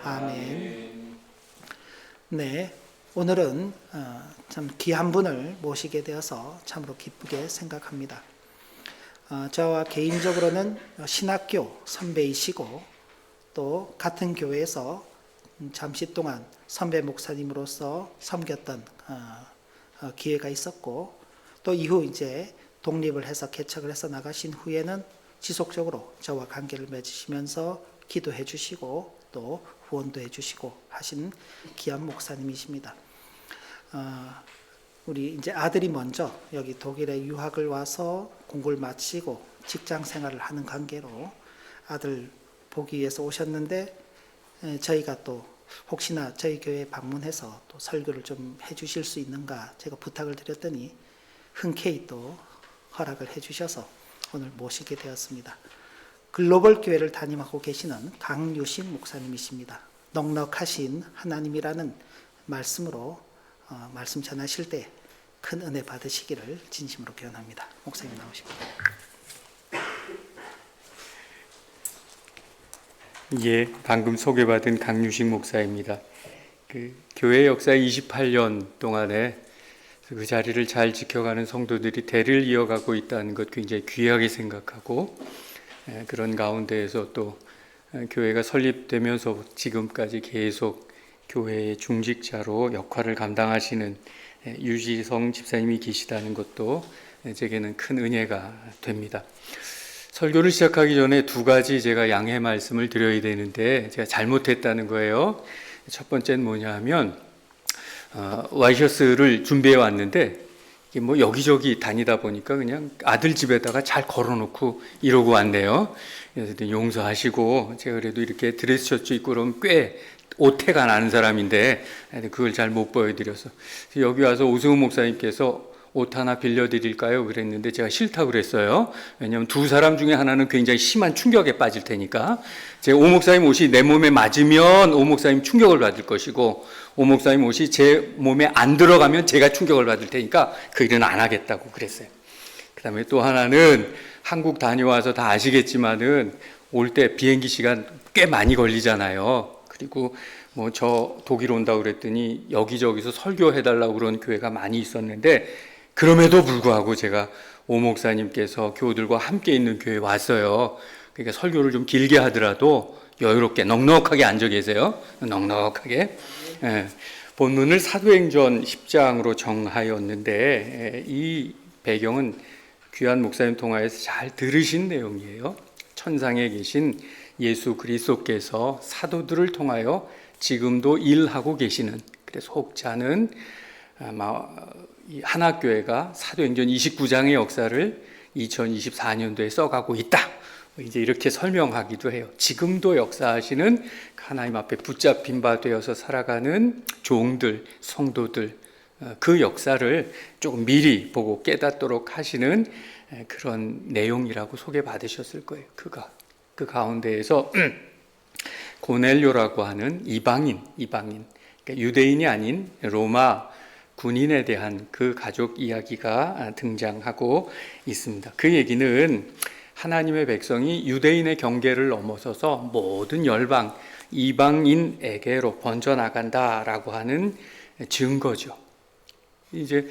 아멘. 네, 오늘은 참 귀한 분을 모시게 되어서 참으로 기쁘게 생각합니다. 저와 개인적으로는 신학교 선배이시고 또 같은 교회에서 잠시 동안 선배 목사님으로서 섬겼던 기회가 있었고, 또 이후 이제 독립을 해서 개척을 해서 나가신 후에는 지속적으로 저와 관계를 맺으시면서 기도해 주시고 또 후원도 해 주시고 하신 귀한 목사님이십니다. 우리 이제 아들이 먼저 여기 독일에 유학을 와서 공부를 마치고 직장 생활을 하는 관계로 아들 보기 위해서 오셨는데, 저희가 또 혹시나 저희 교회에 방문해서 또 설교를 좀 해주실 수 있는가 제가 부탁을 드렸더니 흔쾌히 또 허락을 해주셔서 오늘 모시게 되었습니다. 글로벌 교회를 담임하고 계시는 강유신 목사님이십니다. 넉넉하신 하나님이라는 말씀으로 말씀 전하실 때 큰 은혜 받으시기를 진심으로 기원합니다. 목사님 나오십니다. 예, 방금 소개받은 강유식 목사입니다. 교회 역사 28년 동안에 그 자리를 잘 지켜가는 성도들이 대를 이어가고 있다는 것 굉장히 귀하게 생각하고, 그런 가운데에서 또 교회가 설립되면서 지금까지 계속 교회의 중직자로 역할을 감당하시는 유지성 집사님이 계시다는 것도 제게는 큰 은혜가 됩니다. 설교를 시작하기 전에 두 가지 제가 양해 말씀을 드려야 되는데 제가 잘못했다는 거예요. 첫 번째는 뭐냐 하면 와이셔츠를 준비해 왔는데 이게 뭐 여기저기 다니다 보니까 그냥 아들 집에다가 잘 걸어놓고 이러고 왔네요. 그래서 용서하시고, 제가 그래도 이렇게 드레스 셔츠 입고 그러면 꽤 오태가 나는 사람인데 그걸 잘 못 보여드려서 여기 와서 오승훈 목사님께서 옷 하나 빌려드릴까요? 그랬는데 제가 싫다고 그랬어요. 왜냐하면 두 사람 중에 하나는 굉장히 심한 충격에 빠질 테니까. 제 오 목사님 옷이 내 몸에 맞으면 오 목사님 충격을 받을 것이고, 오 목사님 옷이 제 몸에 안 들어가면 제가 충격을 받을 테니까 그 일은 안 하겠다고 그랬어요. 그 다음에 또 하나는 한국 다녀와서 다 아시겠지만은 올 때 비행기 시간 꽤 많이 걸리잖아요. 그리고 뭐 저 독일 온다고 그랬더니 여기저기서 설교해달라고 그런 교회가 많이 있었는데, 그럼에도 불구하고 제가 오 목사님께서 교우들과 함께 있는 교회에 왔어요. 그러니까 설교를 좀 길게 하더라도 여유롭게 넉넉하게 앉아 계세요. 넉넉하게. 본문을 사도행전 10장으로 정하였는데, 이 배경은 귀한 목사님 통화에서 잘 들으신 내용이에요. 천상에 계신 예수 그리스도께서 사도들을 통하여 지금도 일하고 계시는, 그래서 혹자는 아마 이 한학교회가 사도행전 29장의 역사를 2024년도에 써가고 있다, 이제 이렇게 설명하기도 해요. 지금도 역사하시는 하나님 앞에 붙잡힌 바 되어서 살아가는 종들, 성도들, 그 역사를 조금 미리 보고 깨닫도록 하시는 그런 내용이라고 소개받으셨을 거예요. 그 가운데에서 고넬료라고 하는 이방인, 그러니까 유대인이 아닌 로마 군인에 대한 그 가족 이야기가 등장하고 있습니다. 그 얘기는 하나님의 백성이 유대인의 경계를 넘어서서 모든 열방, 이방인에게로 번져나간다라고 하는 증거죠. 이제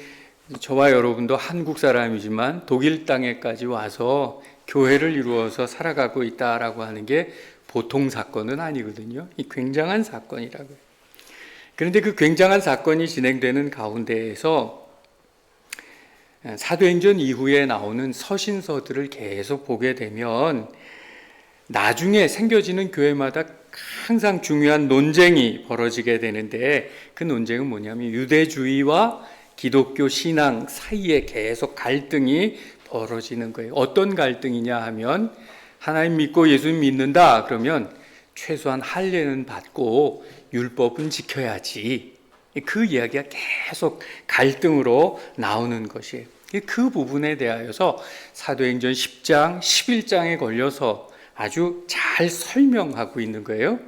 저와 여러분도 한국 사람이지만 독일 땅에까지 와서 교회를 이루어서 살아가고 있다라고 하는 게 보통 사건은 아니거든요. 이 굉장한 사건이라고요. 그런데 그 굉장한 사건이 진행되는 가운데에서 사도행전 이후에 나오는 서신서들을 계속 보게 되면 나중에 생겨지는 교회마다 항상 중요한 논쟁이 벌어지게 되는데, 그 논쟁은 뭐냐면 유대주의와 기독교 신앙 사이에 계속 갈등이 벌어지는 거예요. 어떤 갈등이냐 하면, 하나님 믿고 예수님 믿는다 그러면 최소한 할례는 받고 율법은 지켜야지, 그 이야기가 계속 갈등으로 나오는 것이에요. 그 부분에 대하여서 사도행전 10장, 11장에 걸려서 아주 잘 설명하고 있는 거예요.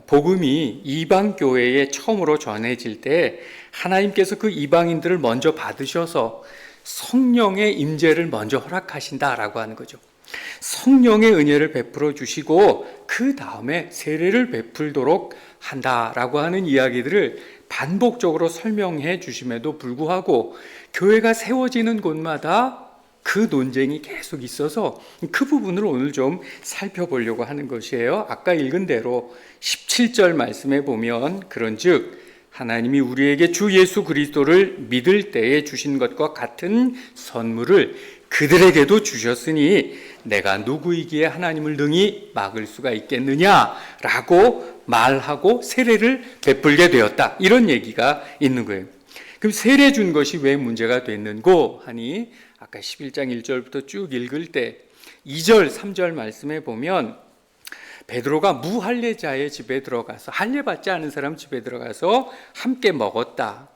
복음이 이방 교회에 처음으로 전해질 때 하나님께서 그 이방인들을 먼저 받으셔서 성령의 임재를 먼저 허락하신다라고 하는 거죠. 성령의 은혜를 베풀어 주시고 그 다음에 세례를 베풀도록 한다라고 하는 이야기들을 반복적으로 설명해 주심에도 불구하고 교회가 세워지는 곳마다 그 논쟁이 계속 있어서 그 부분을 오늘 좀 살펴보려고 하는 것이에요. 아까 읽은 대로 17절 말씀에 보면 그런즉 하나님이 우리에게 주 예수 그리스도를 믿을 때에 주신 것과 같은 선물을 그들에게도 주셨으니 내가 누구이기에 하나님을 능히 막을 수가 있겠느냐라고 말하고 세례를 베풀게 되었다. 이런 얘기가 있는 거예요. 그럼 세례 준 것이 왜 문제가 됐는고 하니 아까 11장 1절부터 쭉 읽을 때 2절 3절 말씀에 보면 베드로가 무할례자의 집에 들어가서 할례 받지 않은 사람 집에 들어가서 함께 먹었다.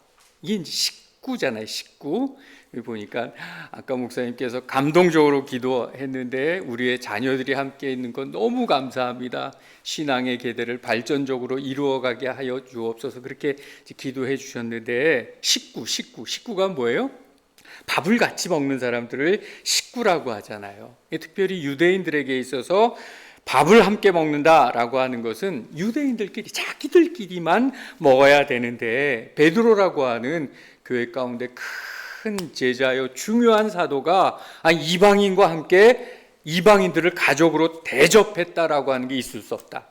이게 이제 식구잖아요. 식구. 여기 보니까 아까 목사님께서 감동적으로 기도했는데 우리의 자녀들이 함께 있는 건 너무 감사합니다. 신앙의 계대를 발전적으로 이루어가게 하여 주옵소서 그렇게 기도해 주셨는데 식구가 뭐예요? 밥을 같이 먹는 사람들을 식구라고 하잖아요. 특별히 유대인들에게 있어서 밥을 함께 먹는다라고 하는 것은 유대인들끼리 자기들끼리만 먹어야 되는데 베드로라고 하는 교회 가운데 큰 제자요 중요한 사도가 이방인과 함께 이방인들을 가족으로 대접했다라고 하는 게 있을 수 없다.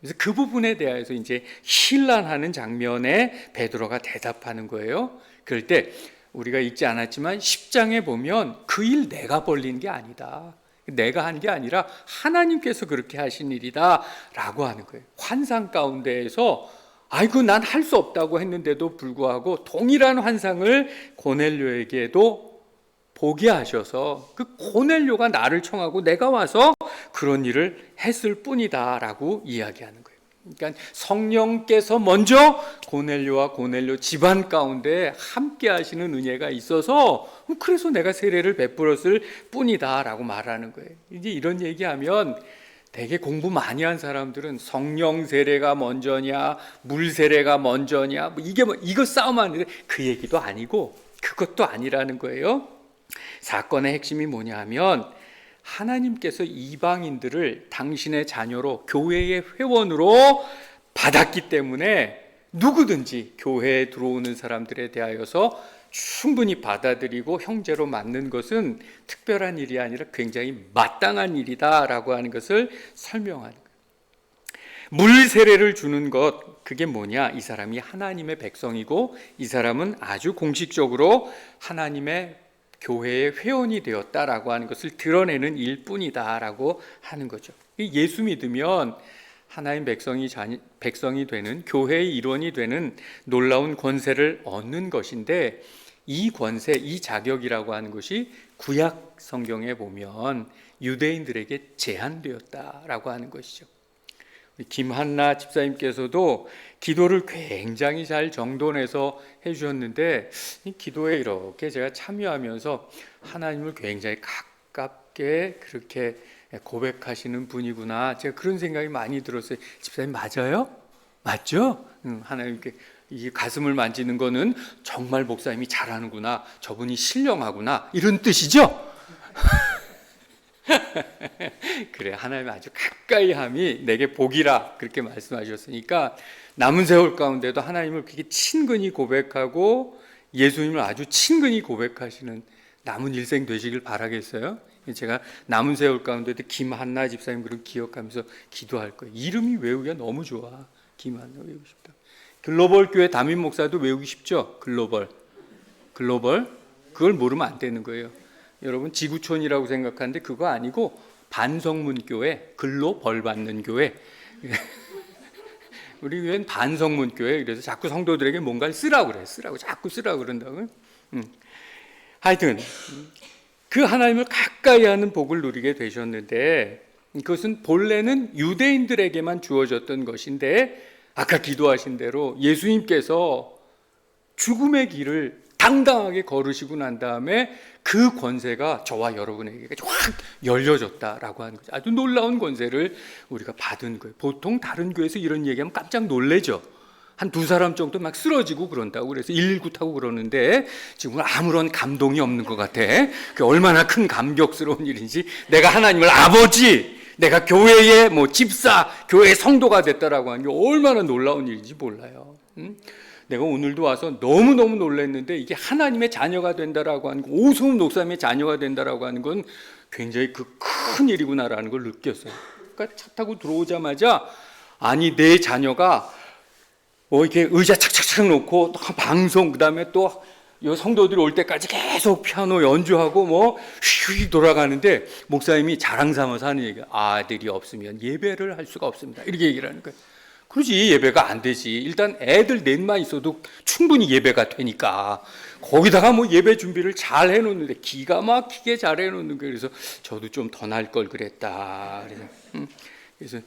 그래서 그 부분에 대해서 이제 신란하는 장면에 베드로가 대답하는 거예요. 그럴 때 우리가 읽지 않았지만 10장에 보면 그 일 내가 벌린 게 아니다. 내가 한 게 아니라 하나님께서 그렇게 하신 일이다 라고 하는 거예요. 환상 가운데에서 아이고 난 할 수 없다고 했는데도 불구하고 동일한 환상을 고넬료에게도 보게 하셔서 그 고넬료가 나를 청하고 내가 와서 그런 일을 했을 뿐이다 라고 이야기하는 거예요. 그러니까 성령께서 먼저 고넬료와 고넬료 집안 가운데 함께 하시는 은혜가 있어서 그래서 내가 세례를 베풀었을 뿐이다 라고 말하는 거예요. 이제 이런 얘기하면 되게 공부 많이 한 사람들은 성령 세례가 먼저냐 물 세례가 먼저냐 이거 싸움하는데 그 얘기도 아니고 그것도 아니라는 거예요. 사건의 핵심이 뭐냐 하면 하나님께서 이방인들을 당신의 자녀로 교회의 회원으로 받았기 때문에 누구든지 교회에 들어오는 사람들에 대하여서 충분히 받아들이고 형제로 맞는 것은 특별한 일이 아니라 굉장히 마땅한 일이다라고 하는 것을 설명하는 거예요. 물 세례를 주는 것 그게 뭐냐? 이 사람이 하나님의 백성이고 이 사람은 아주 공식적으로 하나님의 교회의 회원이 되었다라고 하는 것을 드러내는 일뿐이다라고 하는 거죠. 예수 믿으면 하나님 백성이 되는 교회의 일원이 되는 놀라운 권세를 얻는 것인데 이 권세, 이 자격이라고 하는 것이 구약 성경에 보면 유대인들에게 제한되었다라고 하는 것이죠. 김한나 집사님께서도 기도를 굉장히 잘 정돈해서 해주셨는데 이 기도에 이렇게 제가 참여하면서 하나님을 굉장히 가깝게 그렇게 고백하시는 분이구나 제가 그런 생각이 많이 들었어요. 집사님 맞아요? 맞죠? 하나님께 이 가슴을 만지는 거는 정말 목사님이 잘하는구나 저분이 신령하구나 이런 뜻이죠? 그래 하나님 아주 가까이 함이 내게 복이라 그렇게 말씀하셨으니까 남은 세월 가운데도 하나님을 그렇게 친근히 고백하고 예수님을 아주 친근히 고백하시는 남은 일생 되시길 바라겠어요. 제가 남은 세월 가운데도 김한나 집사님 그걸 기억하면서 기도할 거예요. 이름이 외우기가 너무 좋아. 김한나 외우고 싶다. 글로벌 교회 담임 목사도 외우기 쉽죠. 글로벌 그걸 모르면 안 되는 거예요. 여러분 지구촌이라고 생각하는데 그거 아니고 반성문 교회, 글로 벌 받는 교회. 우리 교회는 반성문 교회. 그래서 자꾸 성도들에게 뭔가를 쓰라고 그래. 자꾸 쓰라고 그런다고요. 하여튼 그 하나님을 가까이 하는 복을 누리게 되셨는데 그것은 본래는 유대인들에게만 주어졌던 것인데 아까 기도하신 대로 예수님께서 죽음의 길을 당당하게 걸으시고 난 다음에 그 권세가 저와 여러분에게 확 열려졌다라고 하는 거죠. 아주 놀라운 권세를 우리가 받은 거예요. 보통 다른 교회에서 이런 얘기하면 깜짝 놀래죠. 한 두 사람 정도 막 쓰러지고 그런다고. 그래서 119 타고 그러는데 지금은 아무런 감동이 없는 것 같아. 그게 얼마나 큰 감격스러운 일인지. 내가 하나님을 아버지, 내가 교회의 집사, 교회의 성도가 됐다라고 하는 게 얼마나 놀라운 일인지 몰라요. 내가 오늘도 와서 너무너무 놀랐는데, 이게 하나님의 자녀가 된다라고 하는 거, 오승훈 목사님의 자녀가 된다라고 하는 건 굉장히 큰 일이구나라는 걸 느꼈어요. 그러니까 차 타고 들어오자마자, 아니 내 자녀가 이렇게 의자 착착착 놓고 또 방송, 그다음에 또 성도들이 올 때까지 계속 피아노 연주하고 휙 돌아가는데, 목사님이 자랑 삼아서 하는 얘기가, 아들이 없으면 예배를 할 수가 없습니다, 이렇게 얘기를 하는 거예요. 그렇지, 예배가 안 되지. 일단 애들 넷만 있어도 충분히 예배가 되니까. 거기다가 예배 준비를 잘 해놓는데, 기가 막히게 잘 해놓는 거예요. 그래서 저도 좀 더 날 걸 그랬다. 그래서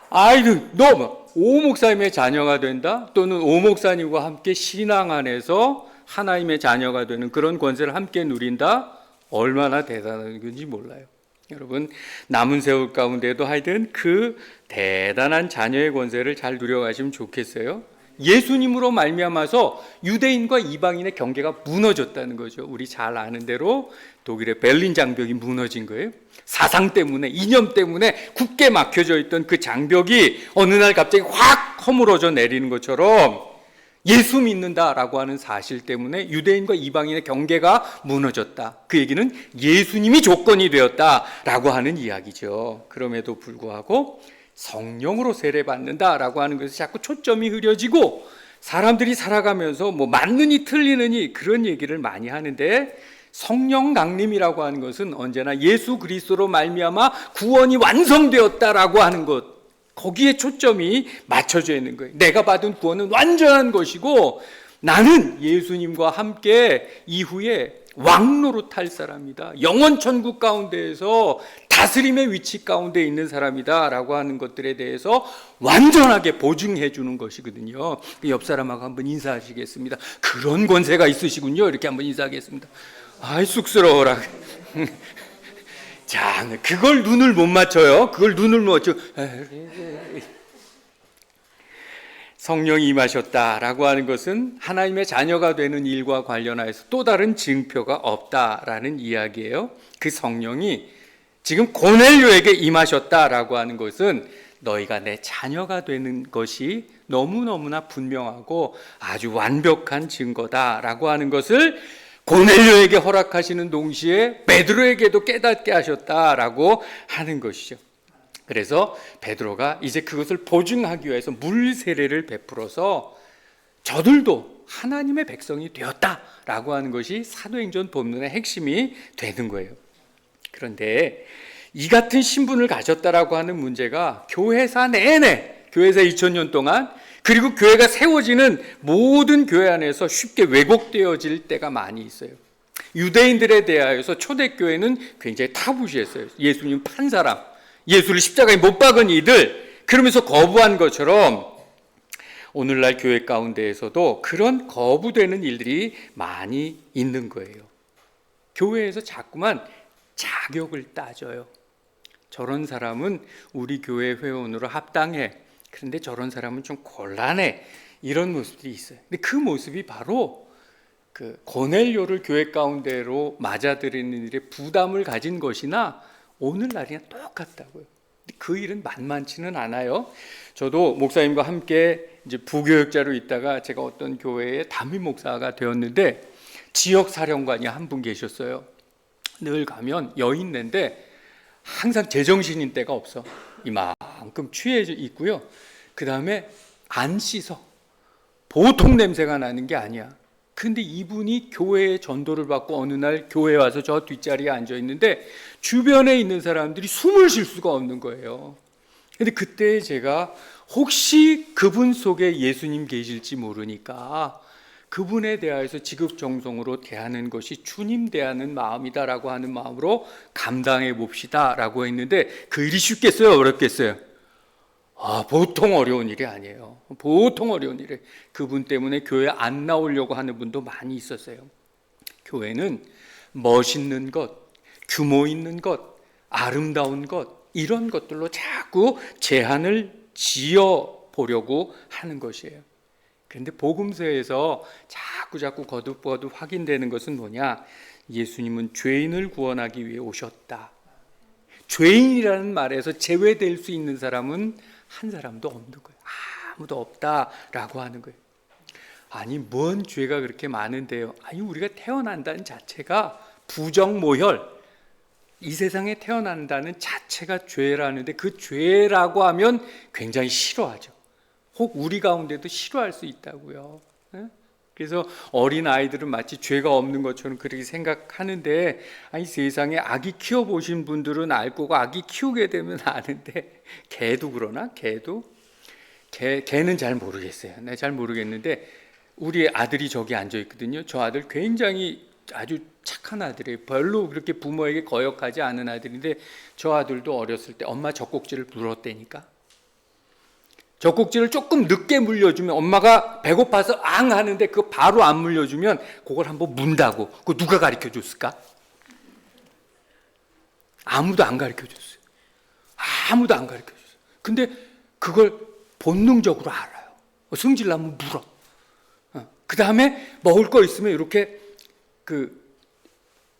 아이들, 너 오 목사님의 자녀가 된다? 또는 오 목사님과 함께 신앙 안에서 하나님의 자녀가 되는 그런 권세를 함께 누린다? 얼마나 대단한 건지 몰라요. 여러분, 남은 세월 가운데도 하여튼 그 대단한 자녀의 권세를 잘 누려가시면 좋겠어요. 예수님으로 말미암아서 유대인과 이방인의 경계가 무너졌다는 거죠. 우리 잘 아는 대로 독일의 베를린 장벽이 무너진 거예요. 사상 때문에, 이념 때문에 굳게 막혀져 있던 그 장벽이 어느 날 갑자기 확 허물어져 내리는 것처럼, 예수 믿는다라고 하는 사실 때문에 유대인과 이방인의 경계가 무너졌다. 그 얘기는 예수님이 조건이 되었다라고 하는 이야기죠. 그럼에도 불구하고 성령으로 세례받는다라고 하는 것에 자꾸 초점이 흐려지고, 사람들이 살아가면서 맞느니 틀리느니 그런 얘기를 많이 하는데, 성령 강림이라고 하는 것은 언제나 예수 그리스도로 말미암아 구원이 완성되었다라고 하는 것, 거기에 초점이 맞춰져 있는 거예요. 내가 받은 구원은 완전한 것이고, 나는 예수님과 함께 이후에 왕노릇할 사람이다, 영원 천국 가운데에서 다스림의 위치 가운데 있는 사람이다 라고 하는 것들에 대해서 완전하게 보증해 주는 것이거든요. 옆 사람하고 한번 인사하시겠습니다. 그런 권세가 있으시군요. 이렇게 한번 인사하겠습니다. 아이, 쑥스러워라. 자, 그걸 눈을 못 맞춰요. 그걸 눈을 못 맞춰. 성령이 임하셨다라고 하는 것은 하나님의 자녀가 되는 일과 관련해서 또 다른 증표가 없다라는 이야기예요. 그 성령이 지금 고넬료에게 임하셨다라고 하는 것은 너희가 내 자녀가 되는 것이 너무너무나 분명하고 아주 완벽한 증거다라고 하는 것을 고넬료에게 허락하시는 동시에 베드로에게도 깨닫게 하셨다라고 하는 것이죠. 그래서 베드로가 이제 그것을 보증하기 위해서 물 세례를 베풀어서 저들도 하나님의 백성이 되었다라고 하는 것이 사도행전 본문의 핵심이 되는 거예요. 그런데 이 같은 신분을 가졌다라고 하는 문제가 교회사 내내, 교회사 2000년 동안, 그리고 교회가 세워지는 모든 교회 안에서 쉽게 왜곡되어질 때가 많이 있어요. 유대인들에 대하여서 초대교회는 굉장히 타부시했어요. 예수님 판 사람, 예수를 십자가에 못 박은 이들, 그러면서 거부한 것처럼 오늘날 교회 가운데에서도 그런 거부되는 일들이 많이 있는 거예요. 교회에서 자꾸만 자격을 따져요. 저런 사람은 우리 교회 회원으로 합당해. 그런데 저런 사람은 좀 곤란해. 이런 모습들이 있어요. 근데 그 모습이 바로 그 고넬료를 교회 가운데로 맞아들이는 일에 부담을 가진 것이나 오늘날이랑 똑같다고요. 그 일은 만만치는 않아요. 저도 목사님과 함께 이제 부교역자로 있다가 제가 어떤 교회의 담임 목사가 되었는데, 지역 사령관이 한 분 계셨어요. 늘 가면 여인네인데 항상 제정신인 때가 없어. 이만큼 취해 있고요. 그 다음에 안 씻어. 보통 냄새가 나는 게 아니야. 근데 이분이 교회에 전도를 받고 어느 날 교회에 와서 저 뒷자리에 앉아 있는데 주변에 있는 사람들이 숨을 쉴 수가 없는 거예요. 근데 그때 제가 혹시 그분 속에 예수님 계실지 모르니까 그분에 대하여서 지극정성으로 대하는 것이 주님 대하는 마음이다라고 하는 마음으로 감당해 봅시다라고 했는데, 그 일이 쉽겠어요? 어렵겠어요? 보통 어려운 일이 아니에요. 보통 어려운 일이에요. 그분 때문에 교회 안 나오려고 하는 분도 많이 있었어요. 교회는 멋있는 것, 규모 있는 것, 아름다운 것, 이런 것들로 자꾸 제한을 지어 보려고 하는 것이에요. 그런데 복음서에서 자꾸 거듭 확인되는 것은 뭐냐? 예수님은 죄인을 구원하기 위해 오셨다. 죄인이라는 말에서 제외될 수 있는 사람은 한 사람도 없는 거예요. 아무도 없다라고 하는 거예요. 아니, 뭔 죄가 그렇게 많은데요? 아니, 우리가 태어난다는 자체가 부정모혈, 이 세상에 태어난다는 자체가 죄라는데 그 죄라고 하면 굉장히 싫어하죠. 혹 우리 가운데도 싫어할 수 있다고요. 그래서 어린 아이들은 마치 죄가 없는 것처럼 그렇게 생각하는데, 아니, 세상에 아기 키워보신 분들은 알 거고, 아기 키우게 되면 아는데, 개도 그러나? 개는 잘 모르겠어요. 네, 잘 모르겠는데 우리 아들이 저기 앉아 있거든요. 저 아들 굉장히 아주 착한 아들이에요. 별로 그렇게 부모에게 거역하지 않은 아들인데, 저 아들도 어렸을 때 엄마 젖꼭지를 물었다니까. 젖꼭지를 조금 늦게 물려주면, 엄마가 배고파서 앙 하는데 그거 바로 안 물려주면 그걸 한번 문다고. 그거 누가 가르쳐 줬을까? 아무도 안 가르쳐 줬어요. 아무도 안 가르쳐 줬어요. 근데 그걸 본능적으로 알아요. 승질나면 물어. 그 다음에 먹을 거 있으면 이렇게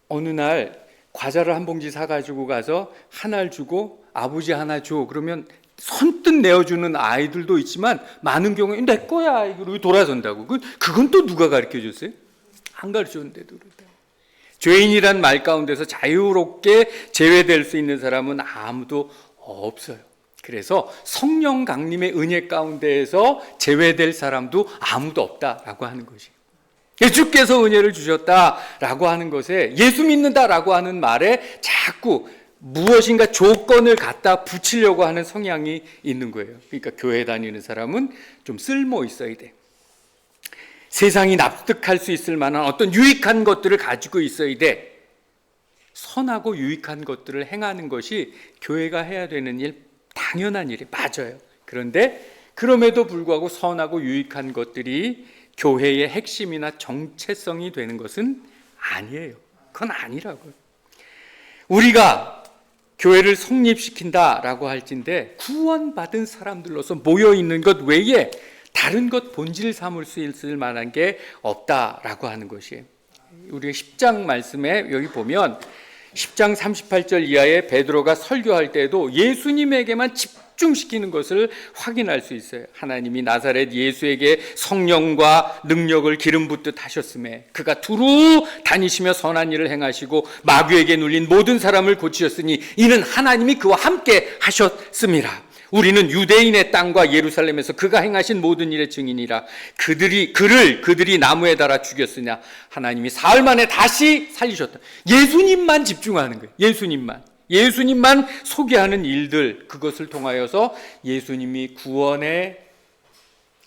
어느 날 과자를 한 봉지 사가지고 가서 하나를 주고 아버지 하나 줘. 그러면 선뜻 내어주는 아이들도 있지만 많은 경우에 내 거야 이러고 돌아선다고. 그건 또 누가 가르쳐 줬어요? 안 가르쳐 줬는데도 그렇다. 죄인이란 말 가운데서 자유롭게 제외될 수 있는 사람은 아무도 없어요. 그래서 성령 강림의 은혜 가운데에서 제외될 사람도 아무도 없다라고 하는 것이, 예수께서 은혜를 주셨다라고 하는 것에, 예수 믿는다라고 하는 말에 자꾸 무엇인가 조건을 갖다 붙이려고 하는 성향이 있는 거예요. 그러니까 교회 다니는 사람은 좀 쓸모 있어야 돼. 세상이 납득할 수 있을 만한 어떤 유익한 것들을 가지고 있어야 돼. 선하고 유익한 것들을 행하는 것이 교회가 해야 되는 일, 당연한 일이 맞아요. 그런데 그럼에도 불구하고 선하고 유익한 것들이 교회의 핵심이나 정체성이 되는 것은 아니에요. 그건 아니라고요. 우리가 교회를 성립시킨다라고 할진데, 구원받은 사람들로서 모여있는 것 외에 다른 것 본질 삼을 수 있을 만한 게 없다라고 하는 것이에요. 우리가 10장 말씀에 여기 보면 10장 38절 이하에 베드로가 설교할 때도 예수님에게만 집중시키는 것을 확인할 수 있어요. 하나님이 나사렛 예수에게 성령과 능력을 기름 붓듯 하셨음에 그가 두루 다니시며 선한 일을 행하시고 마귀에게 눌린 모든 사람을 고치셨으니 이는 하나님이 그와 함께 하셨음이라. 우리는 유대인의 땅과 예루살렘에서 그가 행하신 모든 일의 증인이라. 그들이 나무에 달아 죽였으냐 하나님이 사흘 만에 다시 살리셨다. 예수님만 집중하는 거예요. 예수님만 소개하는 일들, 그것을 통하여서 예수님이 구원의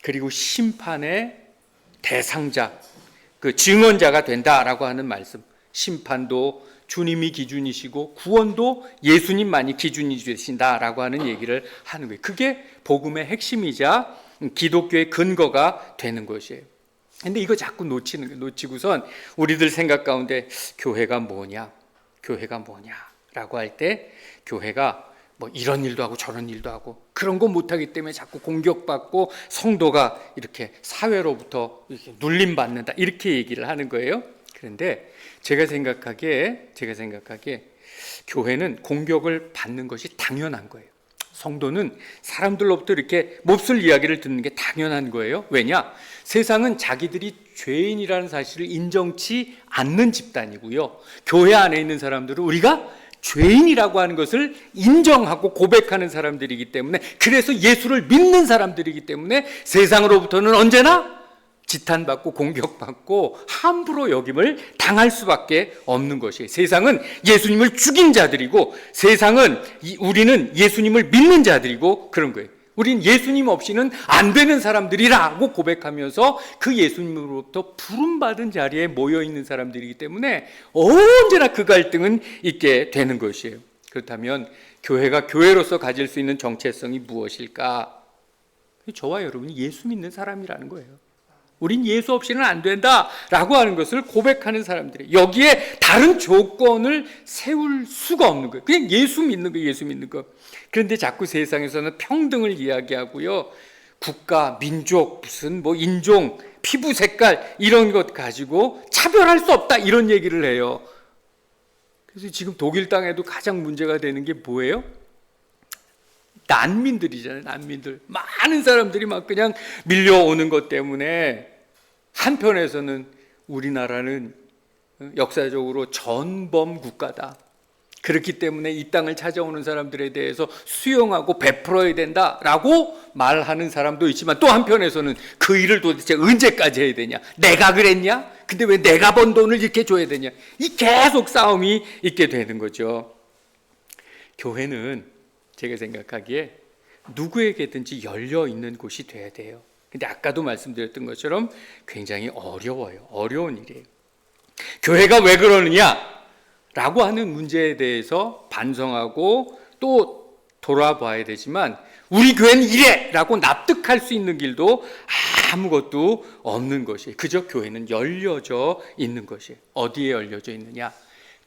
그리고 심판의 대상자, 그 증언자가 된다라고 하는 말씀. 심판도 주님이 기준이시고 구원도 예수님만이 기준이 되신다라고 하는 얘기를 하는 거예요. 그게 복음의 핵심이자 기독교의 근거가 되는 것이에요. 근데 이거 자꾸 놓치고선 우리들 생각 가운데 교회가 뭐냐라고 할 때, 교회가 뭐 이런 일도 하고 저런 일도 하고 그런 거 못하기 때문에 자꾸 공격받고 성도가 이렇게 사회로부터 이렇게 눌림받는다, 이렇게 얘기를 하는 거예요. 그런데 제가 생각하기에 교회는 공격을 받는 것이 당연한 거예요. 성도는 사람들로부터 이렇게 몹쓸 이야기를 듣는 게 당연한 거예요. 왜냐? 세상은 자기들이 죄인이라는 사실을 인정치 않는 집단이고요. 교회 안에 있는 사람들은 우리가 죄인이라고 하는 것을 인정하고 고백하는 사람들이기 때문에, 그래서 예수를 믿는 사람들이기 때문에 세상으로부터는 언제나 지탄받고 공격받고 함부로 여김을 당할 수밖에 없는 것이에요. 세상은 예수님을 죽인 자들이고 우리는 예수님을 믿는 자들이고 그런 거예요. 우린 예수님 없이는 안 되는 사람들이라고 고백하면서 그 예수님으로부터 부름받은 자리에 모여있는 사람들이기 때문에 언제나 그 갈등은 있게 되는 것이에요. 그렇다면 교회가 교회로서 가질 수 있는 정체성이 무엇일까? 저와 여러분이 예수 믿는 사람이라는 거예요. 우린 예수 없이는 안 된다라고 하는 것을 고백하는 사람들이에요. 여기에 다른 조건을 세울 수가 없는 거예요. 그냥 예수 믿는 거. 그런데 자꾸 세상에서는 평등을 이야기하고요, 국가, 민족, 무슨 뭐 인종, 피부 색깔 이런 것 가지고 차별할 수 없다 이런 얘기를 해요. 그래서 지금 독일 땅에도 가장 문제가 되는 게 뭐예요? 난민들이잖아요. 난민들. 많은 사람들이 막 그냥 밀려오는 것 때문에 한편에서는 우리나라는 역사적으로 전범 국가다. 그렇기 때문에 이 땅을 찾아오는 사람들에 대해서 수용하고 베풀어야 된다라고 말하는 사람도 있지만 또 한편에서는 그 일을 도대체 언제까지 해야 되냐? 내가 그랬냐? 근데 왜 내가 번 돈을 이렇게 줘야 되냐? 이 계속 싸움이 있게 되는 거죠. 교회는 제가 생각하기에 누구에게든지 열려 있는 곳이 돼야 돼요. 근데 아까도 말씀드렸던 것처럼 굉장히 어려워요. 어려운 일이에요. 교회가 왜 그러느냐? 라고 하는 문제에 대해서 반성하고 또 돌아봐야 되지만 우리 교회는 이래! 라고 납득할 수 있는 길도 아무것도 없는 것이에요. 그저 교회는 열려져 있는 것이에요. 어디에 열려져 있느냐?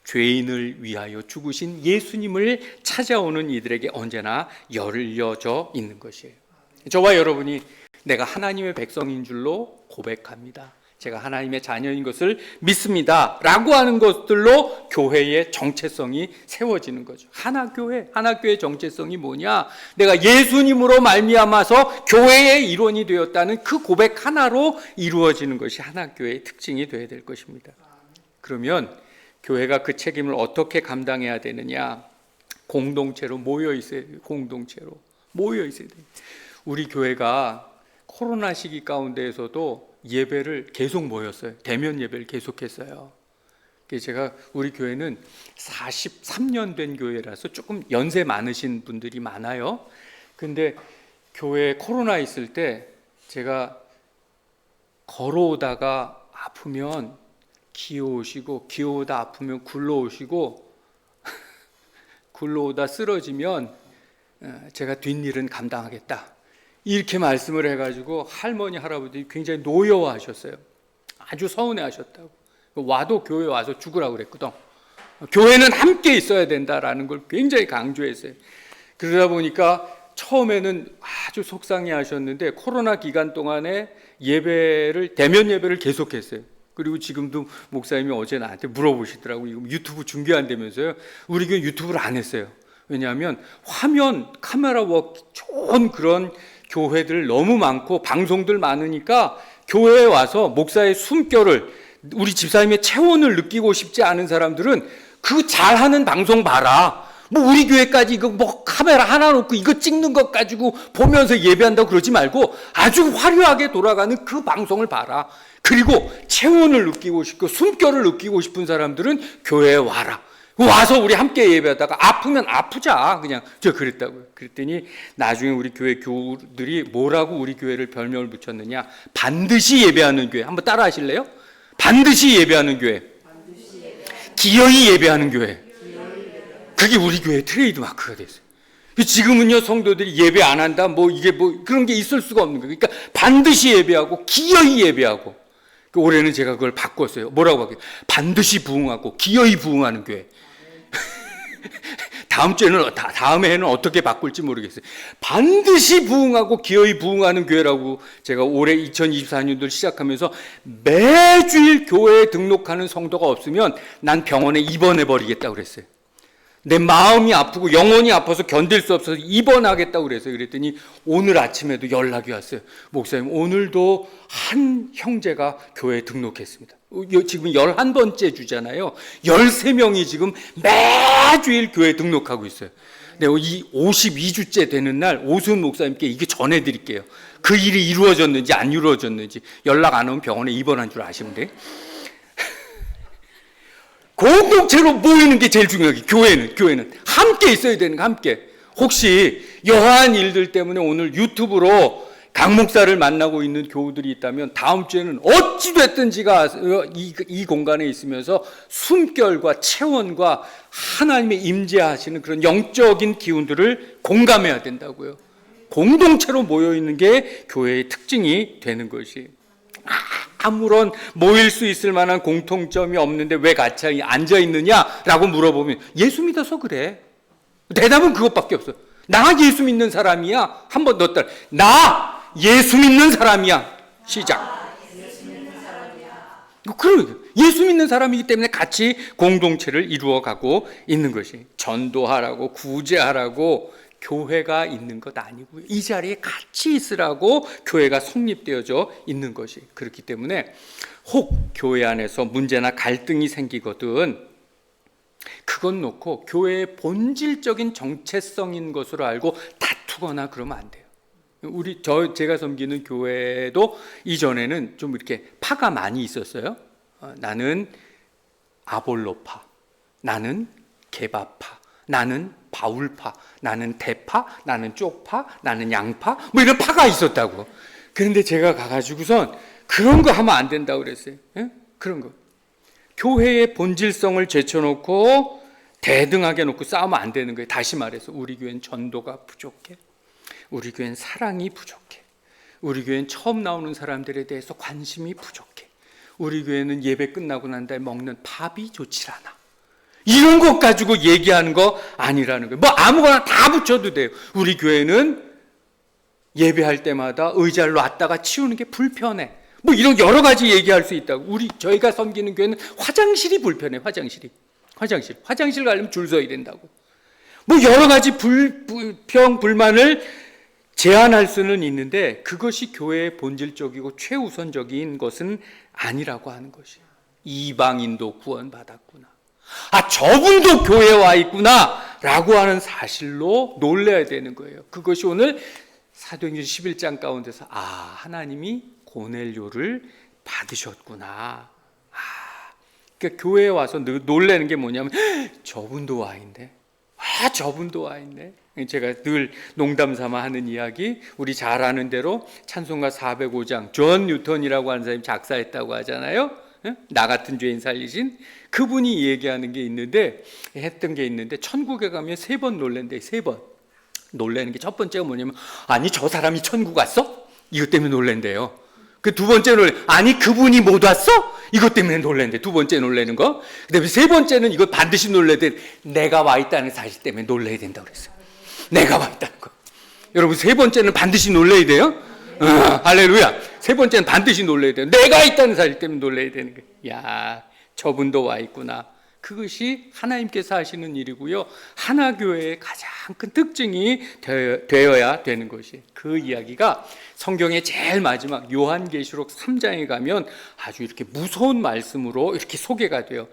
죄인을 위하여 죽으신 예수님을 찾아오는 이들에게 언제나 열려져 있는 것이에요. 저와 여러분이 내가 하나님의 백성인 줄로 고백합니다. 제가 하나님의 자녀인 것을 믿습니다 라고 하는 것들로 교회의 정체성이 세워지는 거죠. 하나교회의 정체성이 뭐냐? 내가 예수님으로 말미암아서 교회의 일원이 되었다는 그 고백 하나로 이루어지는 것이 하나교회의 특징이 되어야 될 것입니다. 그러면 교회가 그 책임을 어떻게 감당해야 되느냐? 공동체로 모여 있어야 돼요. 공동체로 모여 있어야 돼요. 우리 교회가 코로나 시기 가운데에서도 예배를 계속 모였어요. 대면 예배를 계속했어요. 제가 우리 교회는 43년 된 교회라서 조금 연세 많으신 분들이 많아요. 근데 교회 코로나 있을 때 제가 걸어오다가 아프면 기어오시고 기어오다 아프면 굴러오시고 굴러오다 쓰러지면 제가 뒷일은 감당하겠다. 이렇게 말씀을 해가지고 할머니, 할아버지 굉장히 노여워하셨어요. 아주 서운해하셨다고. 와도 교회 와서 죽으라고 그랬거든. 교회는 함께 있어야 된다라는 걸 굉장히 강조했어요. 그러다 보니까 처음에는 아주 속상해하셨는데 코로나 기간 동안에 대면 예배를 계속했어요. 그리고 지금도 목사님이 어제 나한테 물어보시더라고요. 이거 유튜브 중계한다면서요. 우리 교회 유튜브를 안 했어요. 왜냐하면 화면, 카메라 워크 좋은 그런 교회들 너무 많고 방송들 많으니까 교회에 와서 목사의 숨결을, 우리 집사님의 체온을 느끼고 싶지 않은 사람들은 그 잘하는 방송 봐라. 뭐 우리 교회까지 이거 뭐 카메라 하나 놓고 이거 찍는 것 가지고 보면서 예배한다고 그러지 말고 아주 화려하게 돌아가는 그 방송을 봐라. 그리고 체온을 느끼고 싶고 숨결을 느끼고 싶은 사람들은 교회에 와라. 와서 우리 함께 예배하다가 아프면 아프자. 그냥 저 그랬다고요. 그랬더니 나중에 우리 교회 교우들이 뭐라고 우리 교회를 별명을 붙였느냐? 반드시 예배하는 교회. 한번 따라 하실래요? 반드시 예배하는 교회. 기어이 예배하는 교회. 그게 우리 교회 트레이드 마크가 됐어요. 지금은요, 성도들이 예배 안 한다, 이게 그런 게 있을 수가 없는 거예요. 그러니까 반드시 예배하고 기어이 예배하고. 올해는 제가 그걸 바꿨어요. 뭐라고 바뀌어요? 반드시 부흥하고 기어이 부흥하는 교회. 다음해는 어떻게 바꿀지 모르겠어요. 반드시 부흥하고 기어이 부흥하는 교회라고 제가 올해 2024년도를 시작하면서 매주일 교회에 등록하는 성도가 없으면 난 병원에 입원해 버리겠다고 그랬어요. 내 마음이 아프고 영혼이 아파서 견딜 수 없어서 입원하겠다고 그랬어요. 그랬더니 오늘 아침에도 연락이 왔어요. 목사님, 오늘도 한 형제가 교회에 등록했습니다. 지금 11번째 주잖아요. 13명이 지금 매주일 교회에 등록하고 있어요. 내가 이 52주째 되는 날 오순 목사님께 이게 전해드릴게요. 그 일이 이루어졌는지 안 이루어졌는지. 연락 안 오면 병원에 입원한 줄 아시면 돼요. 공동체로 모이는 게 제일 중요해요. 교회는 함께 있어야 되는 거, 함께. 혹시 여하한 일들 때문에 오늘 유튜브로 강 목사를 만나고 있는 교우들이 있다면 다음 주에는 어찌 됐든지가 이 공간에 있으면서 숨결과 체온과 하나님의 임재하시는 그런 영적인 기운들을 공감해야 된다고요. 공동체로 모여 있는 게 교회의 특징이 되는 것이. 아무런 모일 수 있을 만한 공통점이 없는데 왜 같이 앉아 있느냐라고 물어보면 예수 믿어서 그래. 대답은 그것밖에 없어. 나 예수 믿는 사람이야. 한번 너 따라. 나 예수 믿는 사람이야. 시작. 그러니까 예수 믿는 사람이기 때문에 같이 공동체를 이루어가고 있는 것이, 전도하라고 구제하라고 교회가 있는 것 아니고요. 이 자리에 같이 있으라고 교회가 성립되어져 있는 것이. 그렇기 때문에 혹 교회 안에서 문제나 갈등이 생기거든 그건 놓고 교회의 본질적인 정체성인 것으로 알고 다투거나 그러면 안 돼요. 제가 섬기는 교회도 이전에는 좀 이렇게 파가 많이 있었어요. 나는 아볼로파, 나는 개바파, 나는 바울파, 나는 대파, 나는 쪽파, 나는 양파, 뭐 이런 파가 있었다고. 그런데 제가 가가지고선 그런 거 하면 안 된다고 그랬어요. 예? 그런 거. 교회의 본질성을 제쳐놓고 대등하게 놓고 싸우면 안 되는 거예요. 다시 말해서 우리 교회는 전도가 부족해. 우리 교회는 사랑이 부족해. 우리 교회는 처음 나오는 사람들에 대해서 관심이 부족해. 우리 교회는 예배 끝나고 난 다음에 먹는 밥이 좋지 않아. 이런 것 가지고 얘기하는 거 아니라는 거예요. 뭐 아무거나 다 붙여도 돼요. 우리 교회는 예배할 때마다 의자를 놨다가 치우는 게 불편해. 뭐 이런 여러 가지 얘기할 수 있다고. 저희가 섬기는 교회는 화장실이 불편해. 화장실 가려면 줄 서야 된다고. 뭐 여러 가지 불평 불만을 제한할 수는 있는데 그것이 교회의 본질적이고 최우선적인 것은 아니라고 하는 것이에요. 이방인도 구원받았구나, 저분도 교회에 와 있구나 라고 하는 사실로 놀라야 되는 거예요. 그것이 오늘 사도행전 11장 가운데서 하나님이 고넬료를 받으셨구나. 그러니까 교회에 와서 놀라는 게 뭐냐면 저분도 와 있네. 저분도 와 있네. 제가 늘 농담 삼아 하는 이야기, 우리 잘 아는 대로 찬송가 405장 존 뉴턴이라고 하는 사람이 작사했다고 하잖아요. 나 같은 죄인 살리신 그분이 얘기하는 게 있는데, 했던 게 있는데, 천국에 가면 3번 놀랜대. 3번 놀라는 게, 첫 번째가 뭐냐면 저 사람이 천국 왔어? 이것 때문에 놀랜대요. 그 두 번째 그분이 못 왔어? 이것 때문에 놀랜대. 두 번째 놀라는 거. 그다음에 세 번째는 이거 반드시 놀라야 돼. 내가 와 있다는 사실 때문에 놀라야 된다고 그랬어요. 내가 와 있다는 거. 여러분, 세 번째는 반드시 놀라야 돼요. 할렐루야. 세 번째는 반드시 놀라야 돼요. 내가 있다는 사실 때문에 놀라야 되는 거예요. 야, 저분도 와 있구나. 그것이 하나님께서 하시는 일이고요. 하나교회의 가장 큰 특징이 되어야 되는 것이, 그 이야기가 성경의 제일 마지막 요한계시록 3장에 가면 아주 이렇게 무서운 말씀으로 이렇게 소개가 돼요.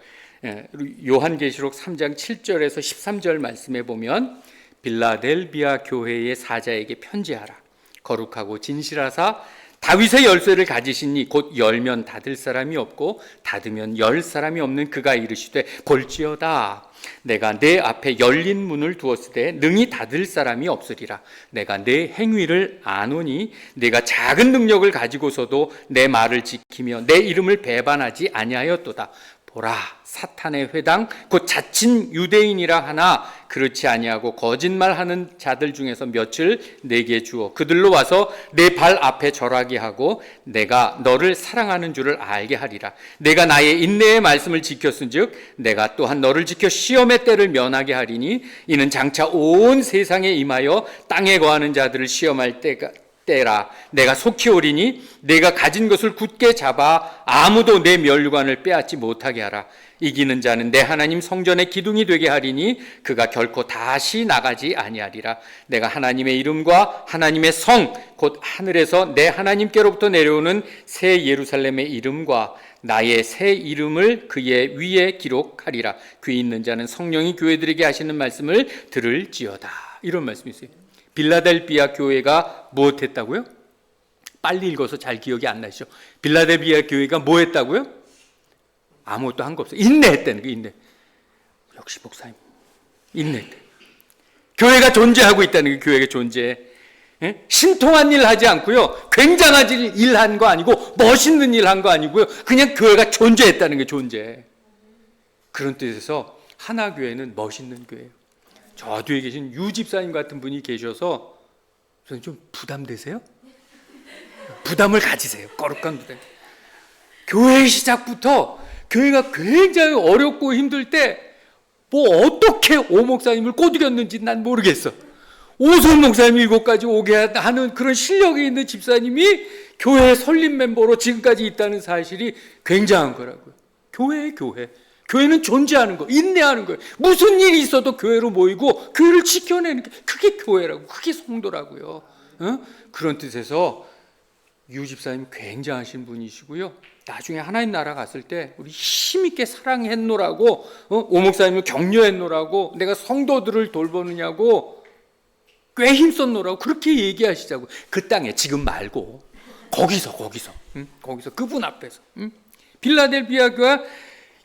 요한계시록 3장 7절에서 13절 말씀에 보면, 빌라델비아 교회의 사자에게 편지하라. 거룩하고 진실하사 다윗의 열쇠를 가지시니 곧 열면 닫을 사람이 없고 닫으면 열 사람이 없는 그가 이르시되, 볼지어다 내가 내 앞에 열린 문을 두었으되 능히 닫을 사람이 없으리라. 내가 내 행위를 아노니 내가 작은 능력을 가지고서도 내 말을 지키며 내 이름을 배반하지 아니하였도다. 보라, 사탄의 회당 곧 자칭 유대인이라 하나 그렇지 아니하고 거짓말하는 자들 중에서 몇을 내게 주어 그들로 와서 내 발 앞에 절하게 하고 내가 너를 사랑하는 줄을 알게 하리라. 내가 나의 인내의 말씀을 지켰은즉 내가 또한 너를 지켜 시험의 때를 면하게 하리니 이는 장차 온 세상에 임하여 땅에 거하는 자들을 시험할 때라. 내가 속히 오리니 내가 가진 것을 굳게 잡아 아무도 내 면류관을 빼앗지 못하게 하라. 이기는 자는 내 하나님 성전의 기둥이 되게 하리니 그가 결코 다시 나가지 아니하리라. 내가 하나님의 이름과 하나님의 성 곧 하늘에서 내 하나님께로부터 내려오는 새 예루살렘의 이름과 나의 새 이름을 그의 위에 기록하리라. 귀 있는 자는 성령이 교회들에게 하시는 말씀을 들을지어다. 이런 말씀이 있어요. 빌라델비아 교회가 무엇했다고요? 빨리 읽어서 잘 기억이 안 나시죠? 빌라델비아 교회가 뭐 했다고요? 아무것도 한 거 없어요. 인내했다는 거. 인내. 역시 목사님, 인내했다. 교회가 존재하고 있다는 게, 교회가 존재해. 신통한 일 하지 않고요, 굉장한 일 한 거 아니고, 멋있는 일 한 거 아니고요, 그냥 교회가 존재했다는 게 존재. 그런 뜻에서 하나교회는 멋있는 교회예요. 저 뒤에 계신 유 집사님 같은 분이 계셔서 저는 좀 부담되세요? 부담을 가지세요. 거룩한 부담. 교회 시작부터 교회가 굉장히 어렵고 힘들 때 뭐 어떻게 오 목사님을 꼬드겼는지 난 모르겠어. 오선 목사님 7가지 오게 하는 그런 실력이 있는 집사님이 교회 설립 멤버로 지금까지 있다는 사실이 굉장한 거라고요. 교회의 교회. 교회는 존재하는 거, 인내하는 거예요. 무슨 일이 있어도 교회로 모이고 교회를 지켜내는 게 그게 교회라고, 그게 성도라고요. 그런 뜻에서 유 집사님 굉장하신 분이시고요. 나중에 하나님 나라 갔을 때 우리 힘있게 사랑했노라고, 오 목사님을 격려했노라고, 내가 성도들을 돌보느냐고 꽤 힘썼노라고 그렇게 얘기하시자고. 그 땅에, 지금 말고 거기서 그분 앞에서 빌라델비아 교회가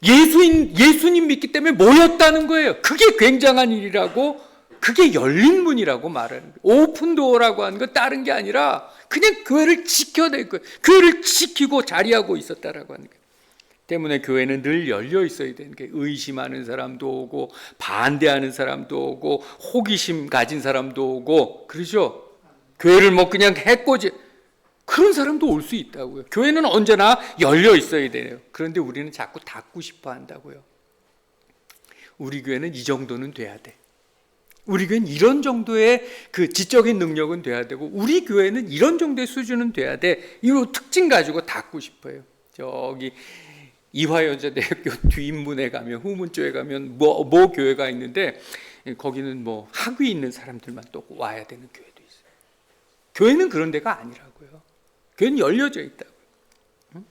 예수님 믿기 때문에 모였다는 거예요. 그게 굉장한 일이라고, 그게 열린 문이라고 말하는 거예요. 오픈도어라고 하는 건 다른 게 아니라 그냥 교회를 지켜낼 거예요. 교회를 지키고 자리하고 있었다라고 하는 거예요. 때문에 교회는 늘 열려 있어야 되는 게, 의심하는 사람도 오고 반대하는 사람도 오고 호기심 가진 사람도 오고, 그러죠. 교회를 뭐 그냥 해코지 그런 사람도 올 수 있다고요. 교회는 언제나 열려 있어야 돼요. 그런데 우리는 자꾸 닫고 싶어 한다고요. 우리 교회는 이 정도는 돼야 돼. 우리 교회는 이런 정도의 그 지적인 능력은 돼야 되고, 우리 교회는 이런 정도의 수준은 돼야 돼. 이 특징 가지고 닫고 싶어요. 저기 이화여자대학교 뒷문에 가면, 후문 쪽에 가면 뭐 교회가 있는데, 거기는 뭐 학위 있는 사람들만 또 와야 되는 교회도 있어요. 교회는 그런 데가 아니라고요. 교회는 열려져 있다고요.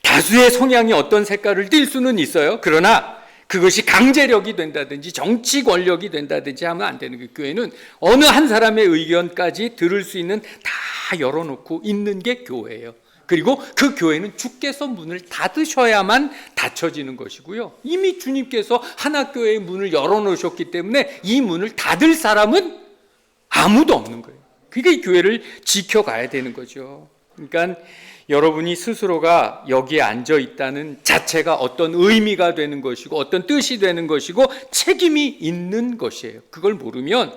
다수의 성향이 어떤 색깔을 띨 수는 있어요. 그러나 그것이 강제력이 된다든지 정치 권력이 된다든지 하면 안 되는 거예요. 교회는 어느 한 사람의 의견까지 들을 수 있는 다 열어놓고 있는 게 교회예요. 그리고 그 교회는 주께서 문을 닫으셔야만 닫혀지는 것이고요. 이미 주님께서 하나교회의 문을 열어놓으셨기 때문에 이 문을 닫을 사람은 아무도 없는 거예요. 그게 교회를 지켜가야 되는 거죠. 그러니까 여러분이 스스로가 여기에 앉아 있다는 자체가 어떤 의미가 되는 것이고, 어떤 뜻이 되는 것이고, 책임이 있는 것이에요. 그걸 모르면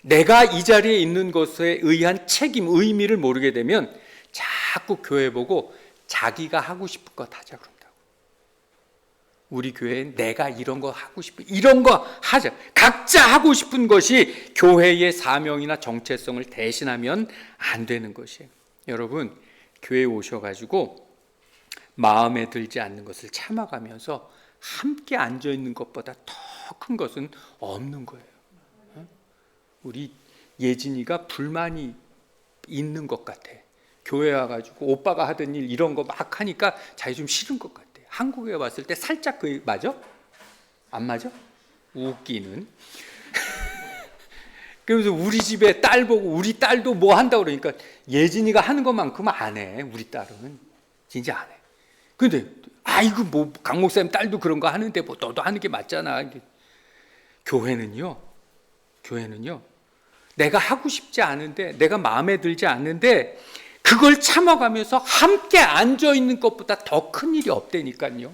내가 이 자리에 있는 것에 의한 책임, 의미를 모르게 되면 자꾸 교회 보고 자기가 하고 싶은 거 하자 그런다고. 우리 교회엔 내가 이런 거 하고 싶은, 이런 거 하자. 각자 하고 싶은 것이 교회의 사명이나 정체성을 대신하면 안 되는 것이에요. 여러분, 교회에 오셔가지고 마음에 들지 않는 것을 참아가면서 함께 앉아있는 것보다 더 큰 것은 없는 거예요. 우리 예진이가 불만이 있는 것 같아. 교회 와가지고 오빠가 하던 일 이런 거 막 하니까 자기 좀 싫은 것 같아. 한국에 왔을 때 살짝 그 맞아? 안 맞아? 웃기는. 그래서 우리 집에 딸 보고 우리 딸도 뭐 한다고 그러니까 예진이가 하는 것만큼 안 해. 우리 딸은 진짜 안 해. 근데 아이고 뭐 강 목사님 딸도 그런 거 하는데 뭐 너도 하는 게 맞잖아. 교회는요. 내가 하고 싶지 않은데, 내가 마음에 들지 않는데 그걸 참아가면서 함께 앉아 있는 것보다 더 큰 일이 없다니까요.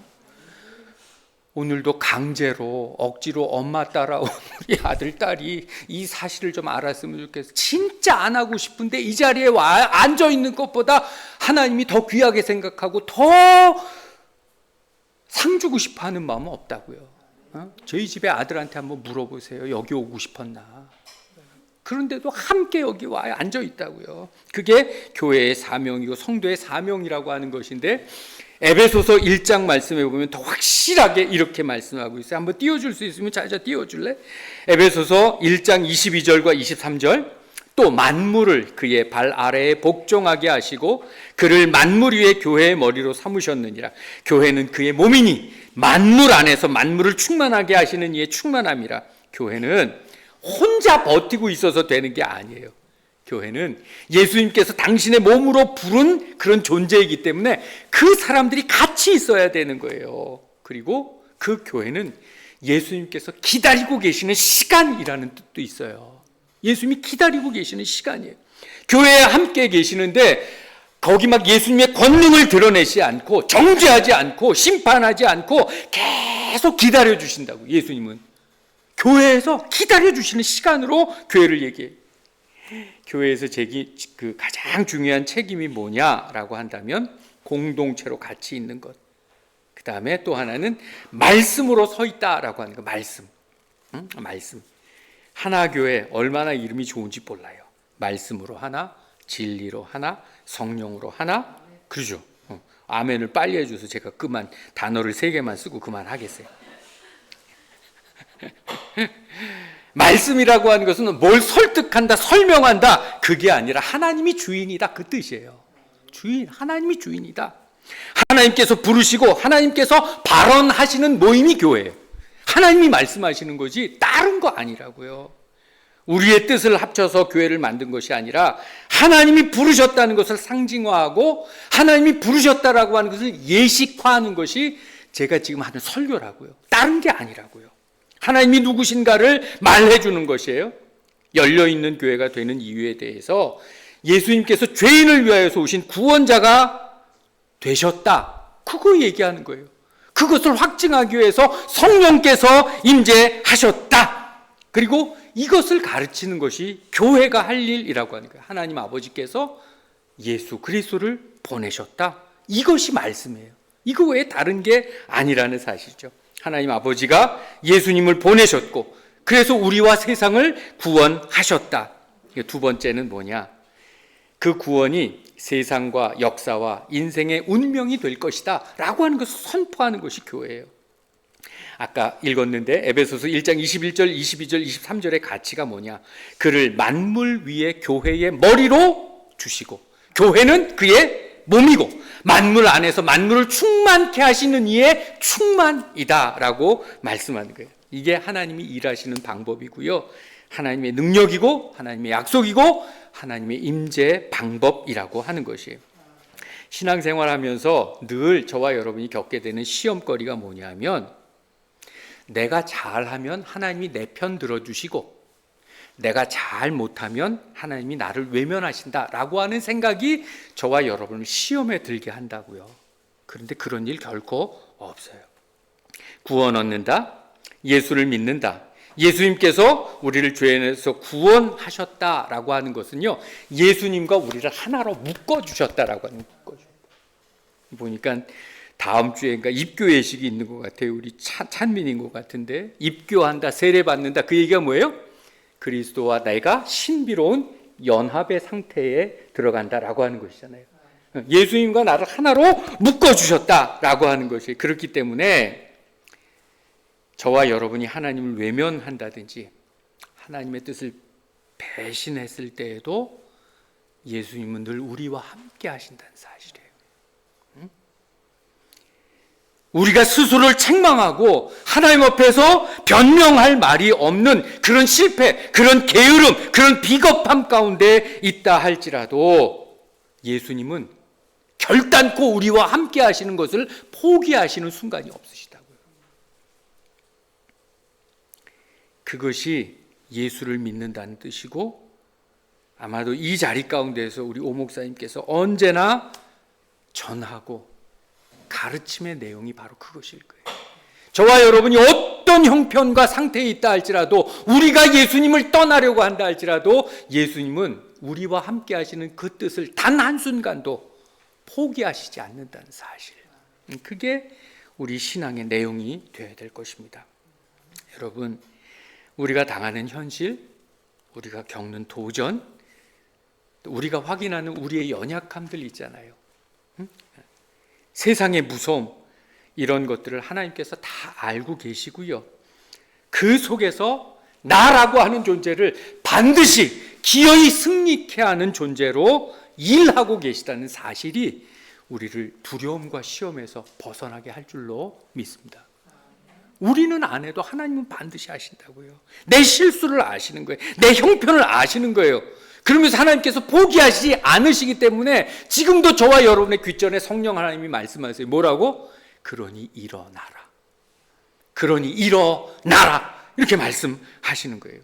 오늘도 강제로 억지로 엄마 따라온 우리 아들 딸이 이 사실을 좀 알았으면 좋겠어. 진짜 안 하고 싶은데 이 자리에 와 앉아 있는 것보다 하나님이 더 귀하게 생각하고 더 상 주고 싶어 하는 마음은 없다고요. 저희 집에 아들한테 한번 물어보세요. 여기 오고 싶었나? 그런데도 함께 여기 와 앉아 있다고요. 그게 교회의 사명이고 성도의 사명이라고 하는 것인데, 에베소서 1장 말씀해 보면 더 확실하게 이렇게 말씀하고 있어요. 한번 띄워줄 수 있으면 자 띄워줄래? 에베소서 1장 22절과 23절. 또 만물을 그의 발 아래에 복종하게 하시고 그를 만물 위에 교회의 머리로 삼으셨느니라. 교회는 그의 몸이니 만물 안에서 만물을 충만하게 하시는 이의 충만함이라. 교회는 혼자 버티고 있어서 되는 게 아니에요. 교회는 예수님께서 당신의 몸으로 부른 그런 존재이기 때문에 그 사람들이 같이 있어야 되는 거예요. 그리고 그 교회는 예수님께서 기다리고 계시는 시간이라는 뜻도 있어요. 예수님이 기다리고 계시는 시간이에요. 교회에 함께 계시는데 거기 막 예수님의 권능을 드러내지 않고 정죄하지 않고 심판하지 않고 계속 기다려 주신다고. 예수님은 교회에서 기다려 주시는 시간으로 교회를 얘기해요. 교회에서 그 가장 중요한 책임이 뭐냐라고 한다면 공동체로 같이 있는 것. 그 다음에 또 하나는 말씀으로 서 있다라고 하는 거. 말씀. 하나교회 얼마나 이름이 좋은지 몰라요. 말씀으로 하나, 진리로 하나, 성령으로 하나. 그러죠. 아멘을 빨리 해줘서 제가 그만 단어를 3개만 쓰고 그만하겠어요. 말씀이라고 하는 것은 뭘 설득한다, 설명한다, 그게 아니라 하나님이 주인이다, 그 뜻이에요. 주인, 하나님이 주인이다. 하나님께서 부르시고 하나님께서 발언하시는 모임이 교회예요. 하나님이 말씀하시는 거지 다른 거 아니라고요. 우리의 뜻을 합쳐서 교회를 만든 것이 아니라 하나님이 부르셨다는 것을 상징화하고 하나님이 부르셨다라고 하는 것을 예식화하는 것이 제가 지금 하는 설교라고요. 다른 게 아니라고요. 하나님이 누구신가를 말해주는 것이에요. 열려있는 교회가 되는 이유에 대해서 예수님께서 죄인을 위하여서 오신 구원자가 되셨다, 그거 얘기하는 거예요. 그것을 확증하기 위해서 성령께서 임재하셨다. 그리고 이것을 가르치는 것이 교회가 할 일이라고 하는 거예요. 하나님 아버지께서 예수 그리스도를 보내셨다. 이것이 말씀이에요. 이거 외에 다른 게 아니라는 사실이죠. 하나님 아버지가 예수님을 보내셨고 그래서 우리와 세상을 구원하셨다. 두 번째는 뭐냐? 그 구원이 세상과 역사와 인생의 운명이 될 것이다 라고 하는 것을 선포하는 것이 교회예요. 아까 읽었는데 에베소서 1장 21절, 22절, 23절의 가치가 뭐냐? 그를 만물 위에 교회의 머리로 주시고 교회는 그의 몸이고 만물 안에서 만물을 충만케 하시는 이의 충만이다 라고 말씀하는 거예요. 이게 하나님이 일하시는 방법이고요. 하나님의 능력이고 하나님의 약속이고 하나님의 임재 방법이라고 하는 것이에요. 신앙생활하면서 늘 저와 여러분이 겪게 되는 시험거리가 뭐냐면 내가 잘하면 하나님이 내 편 들어주시고 내가 잘 못하면 하나님이 나를 외면하신다라고 하는 생각이 저와 여러분을 시험에 들게 한다고요. 그런데 그런 일 결코 없어요. 구원 얻는다, 예수를 믿는다, 예수님께서 우리를 죄에서 구원하셨다라고 하는 것은요, 예수님과 우리를 하나로 묶어주셨다라고 하는 거죠. 보니까 다음 주에인가 입교 예식이 있는 것 같아요. 우리 찬민인 것 같은데 입교한다, 세례받는다, 그 얘기가 뭐예요? 그리스도와 내가 신비로운 연합의 상태에 들어간다라고 하는 것이잖아요. 예수님과 나를 하나로 묶어주셨다라고 하는 것이 그렇기 때문에 저와 여러분이 하나님을 외면한다든지 하나님의 뜻을 배신했을 때에도 예수님은 늘 우리와 함께 하신다는 사실이에요. 우리가 스스로를 책망하고 하나님 앞에서 변명할 말이 없는 그런 실패, 그런 게으름, 그런 비겁함 가운데 있다 할지라도 예수님은 결단코 우리와 함께 하시는 것을 포기하시는 순간이 없으시다고요. 그것이 예수를 믿는다는 뜻이고 아마도 이 자리 가운데에서 우리 오 목사님께서 언제나 전하고 가르침의 내용이 바로 그것일 거예요. 저와 여러분이 어떤 형편과 상태에 있다 할지라도 우리가 예수님을 떠나려고 한다 할지라도 예수님은 우리와 함께 하시는 그 뜻을 단 한순간도 포기하시지 않는다는 사실, 그게 우리 신앙의 내용이 되어야 될 것입니다. 여러분, 우리가 당하는 현실, 우리가 겪는 도전, 우리가 확인하는 우리의 연약함들 있잖아요. 세상의 무서움, 이런 것들을 하나님께서 다 알고 계시고요. 그 속에서 나라고 하는 존재를 반드시 기어이 승리케 하는 존재로 일하고 계시다는 사실이 우리를 두려움과 시험에서 벗어나게 할 줄로 믿습니다. 우리는 안 해도 하나님은 반드시 하신다고요. 내 실수를 아시는 거예요. 내 형편을 아시는 거예요. 그러면서 하나님께서 포기하시지 않으시기 때문에 지금도 저와 여러분의 귓전에 성령 하나님이 말씀하세요. 뭐라고? 그러니 일어나라. 그러니 일어나라. 이렇게 말씀하시는 거예요.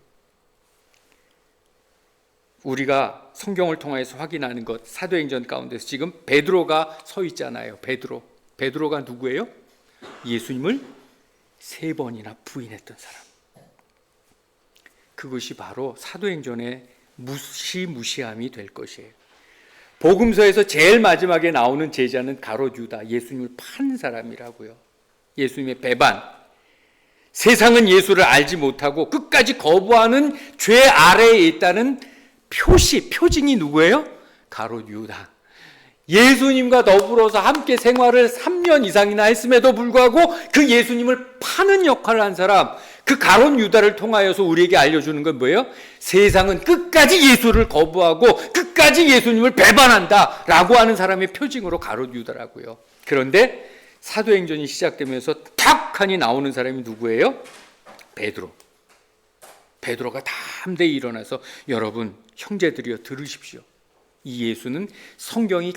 우리가 성경을 통해서 확인하는 것, 사도행전 가운데서 지금 베드로가 서 있잖아요. 베드로가 누구예요? 예수님을 3번이나 부인했던 사람. 그것이 바로 사도행전의 무시무시함이 될 것이에요. 복음서에서 제일 마지막에 나오는 제자는 가롯 유다, 예수님을 판 사람이라고요. 예수님의 배반. 세상은 예수를 알지 못하고 끝까지 거부하는 죄 아래에 있다는 표징이 누구예요? 가롯 유다. 예수님과 더불어서 함께 생활을 3년 이상이나 했음에도 불구하고 그 예수님을 파는 역할을 한 사람, 그 가롯 유다를 통하여서 우리에게 알려주는 건 뭐예요? 세상은 끝까지 예수를 거부하고 끝까지 예수님을 배반한다 라고 하는 사람의 표징으로 가롯 유다라고요. 그런데 사도행전이 시작되면서 탁 하니 나오는 사람이 누구예요? 베드로. 베드로가 담대히 일어나서 여러분 형제들이여 들으십시오. 이 예수는 성경이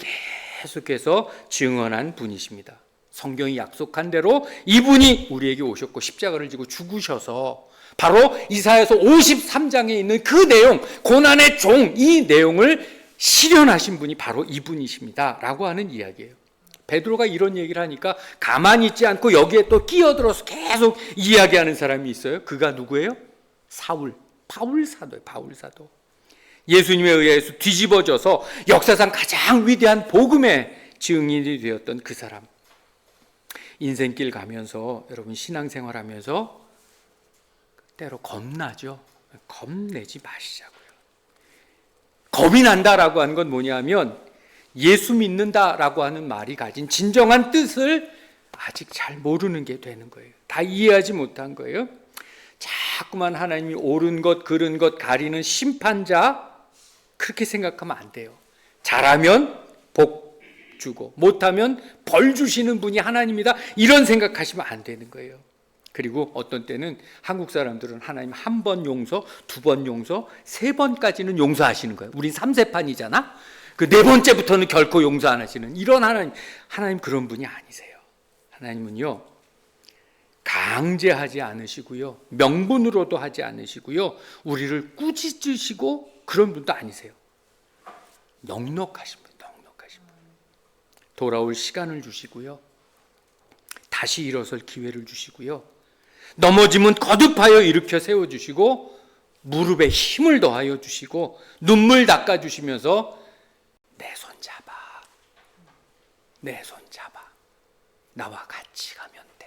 계속해서 증언한 분이십니다. 성경이 약속한 대로 이분이 우리에게 오셨고 십자가를 지고 죽으셔서 바로 이사야서 53장에 있는 그 내용, 고난의 종, 이 내용을 실현하신 분이 바로 이분이십니다 라고 하는 이야기예요. 베드로가 이런 얘기를 하니까 가만히 있지 않고 여기에 또 끼어들어서 계속 이야기하는 사람이 있어요. 그가 누구예요? 사울, 바울 사도예요. 바울 사도. 예수님에 의해서 뒤집어져서 역사상 가장 위대한 복음의 증인이 되었던 그 사람. 인생길 가면서 여러분 신앙생활하면서 때로 겁나죠. 겁내지 마시자고요. 겁이 난다라고 하는 건 뭐냐면 예수 믿는다라고 하는 말이 가진 진정한 뜻을 아직 잘 모르는 게 되는 거예요. 다 이해하지 못한 거예요. 자꾸만 하나님이 옳은 것, 그른 것 가리는 심판자, 그렇게 생각하면 안 돼요. 잘하면 복 주고 못하면 벌 주시는 분이 하나님이다, 이런 생각하시면 안 되는 거예요. 그리고 어떤 때는 한국 사람들은 하나님 한 번 용서, 두 번 용서, 세 번까지는 용서하시는 거예요. 우린 3세판이잖아. 그 네 번째부터는 결코 용서 안 하시는 이런 하나님 그런 분이 아니세요. 하나님은요, 강제하지 않으시고요, 명분으로도 하지 않으시고요, 우리를 꾸짖으시고 그런 분도 아니세요. 넉넉하신 분, 넉넉하신 분. 돌아올 시간을 주시고요, 다시 일어설 기회를 주시고요, 넘어지면 거듭하여 일으켜 세워주시고 무릎에 힘을 더하여 주시고 눈물 닦아주시면서 내 손 잡아, 내 손 잡아, 나와 같이 가면 돼,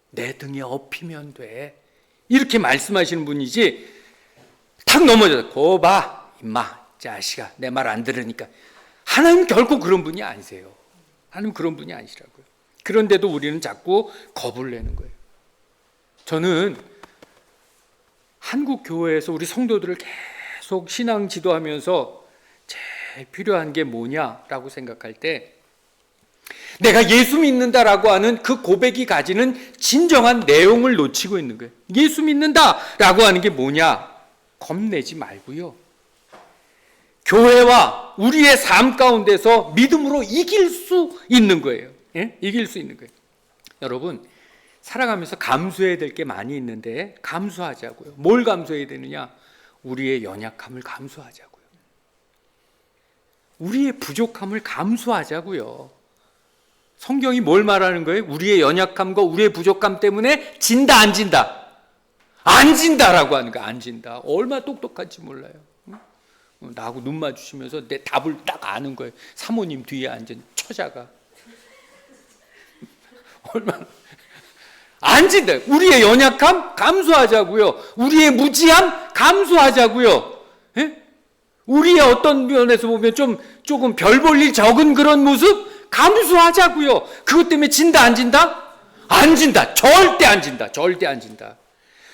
내 등에 업히면 돼, 이렇게 말씀하시는 분이지 탁 넘어져서 거봐 임마 자식아 내 말 안 들으니까, 하나님 결코 그런 분이 아니세요. 하나님 그런 분이 아니시라고요. 그런데도 우리는 자꾸 겁을 내는 거예요. 저는 한국 교회에서 우리 성도들을 계속 신앙 지도하면서 제일 필요한 게 뭐냐라고 생각할 때, 내가 예수 믿는다라고 하는 그 고백이 가지는 진정한 내용을 놓치고 있는 거예요. 예수 믿는다라고 하는 게 뭐냐? 겁내지 말고요, 교회와 우리의 삶 가운데서 믿음으로 이길 수 있는 거예요. 예? 이길 수 있는 거예요. 여러분, 살아가면서 감수해야 될 게 많이 있는데 감수하자고요. 뭘 감수해야 되느냐? 우리의 연약함을 감수하자고요. 우리의 부족함을 감수하자고요. 성경이 뭘 말하는 거예요? 우리의 연약함과 우리의 부족함 때문에 진다 안 진다? 안 진다라고 하는 거야. 안 진다. 얼마나 똑똑한지 몰라요. 나하고 눈 마주치면서 내 답을 딱 아는 거예요. 사모님 뒤에 앉은 처자가 얼마나 안 진다. 우리의 연약함 감수하자고요. 우리의 무지함 감수하자고요. 예? 우리의 어떤 면에서 보면 조금 별 볼 일 적은 그런 모습 감수하자고요. 그것 때문에 진다 안 진다? 안 진다. 절대 안 진다. 절대 안 진다.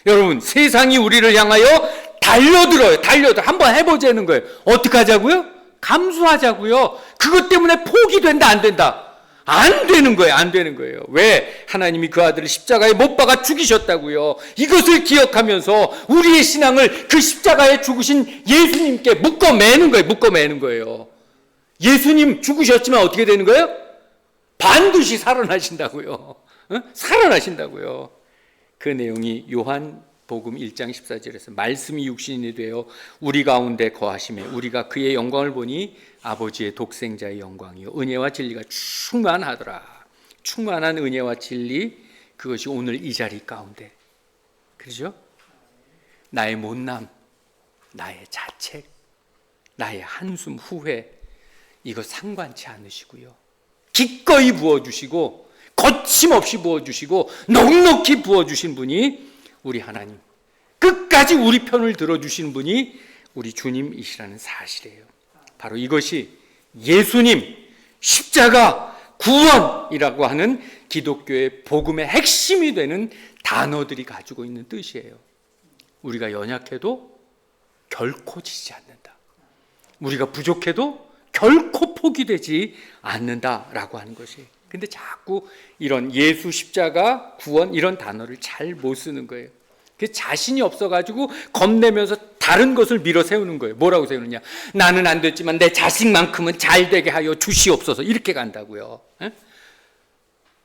여러분, 세상이 우리를 향하여 달려들어요. 한번 해보자는 거예요. 어떻게 하자고요? 감수하자고요. 그것 때문에 포기 된다 안 된다? 안 되는 거예요. 안 되는 거예요. 왜? 하나님이 그 아들을 십자가에 못 박아 죽이셨다고요. 이것을 기억하면서 우리의 신앙을 그 십자가에 죽으신 예수님께 묶어매는 거예요. 묶어매는 거예요. 예수님 죽으셨지만 어떻게 되는 거예요? 반드시 살아나신다고요. 살아나신다고요. 그 내용이 요한복음 1장 14절에서 말씀이 육신이 되어 우리 가운데 거하심에 우리가 그의 영광을 보니 아버지의 독생자의 영광이요 은혜와 진리가 충만하더라. 충만한 은혜와 진리, 그것이 오늘 이 자리 가운데, 그렇죠? 나의 못남, 나의 자책, 나의 한숨, 후회, 이거 상관치 않으시고요, 기꺼이 부어주시고 거침없이 부어주시고 넉넉히 부어주신 분이 우리 하나님, 끝까지 우리 편을 들어주신 분이 우리 주님이시라는 사실이에요. 바로 이것이 예수님, 십자가, 구원이라고 하는 기독교의 복음의 핵심이 되는 단어들이 가지고 있는 뜻이에요. 우리가 연약해도 결코 지지 않는다. 우리가 부족해도 결코 포기되지 않는다라고 하는 것이. 근데 자꾸 이런 예수, 십자가, 구원 이런 단어를 잘 못 쓰는 거예요. 그 자신이 없어가지고 겁내면서 다른 것을 밀어 세우는 거예요. 뭐라고 세우느냐? 나는 안 됐지만 내 자식만큼은 잘 되게 하여 주시옵소서. 이렇게 간다고요. 에?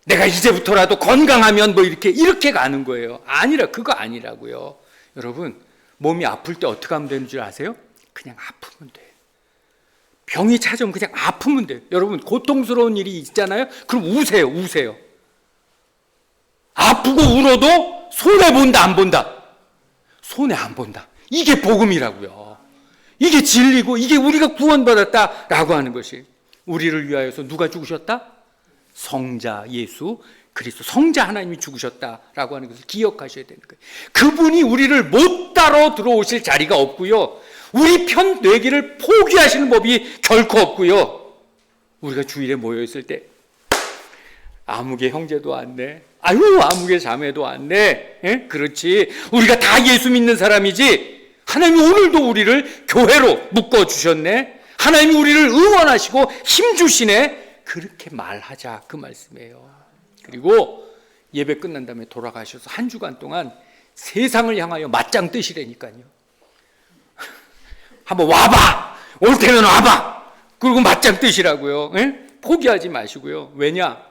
내가 이제부터라도 건강하면 뭐 이렇게 가는 거예요. 아니라 그거 아니라고요. 여러분, 몸이 아플 때 어떻게 하면 되는 줄 아세요? 그냥 아프면 돼요. 병이 찾아오면 그냥 아프면 돼요. 여러분, 고통스러운 일이 있잖아요. 그럼 우세요. 아프고 울어도 손해본다 안 본다? 손해 안 본다. 이게 복음이라고요. 이게 진리고 이게 우리가 구원받았다라고 하는 것이. 우리를 위하여서 누가 죽으셨다? 성자 예수 그리스도, 성자 하나님이 죽으셨다라고 하는 것을 기억하셔야 되는 거예요. 그분이 우리를 못 따라 들어오실 자리가 없고요, 우리 편 되기를 포기하시는 법이 결코 없고요. 우리가 주일에 모여있을 때 아무개 형제도 왔네, 아유 아무개 자매도 왔네, 에? 그렇지, 우리가 다 예수 믿는 사람이지, 하나님이 오늘도 우리를 교회로 묶어주셨네, 하나님이 우리를 응원하시고 힘주시네, 그렇게 말하자, 그 말씀이에요. 그리고 예배 끝난 다음에 돌아가셔서 한 주간 동안 세상을 향하여 맞짱 뜨시라니까요. 한번 와봐, 올 때는 와봐, 그리고 맞짱 뜨시라고요. 에? 포기하지 마시고요. 왜냐?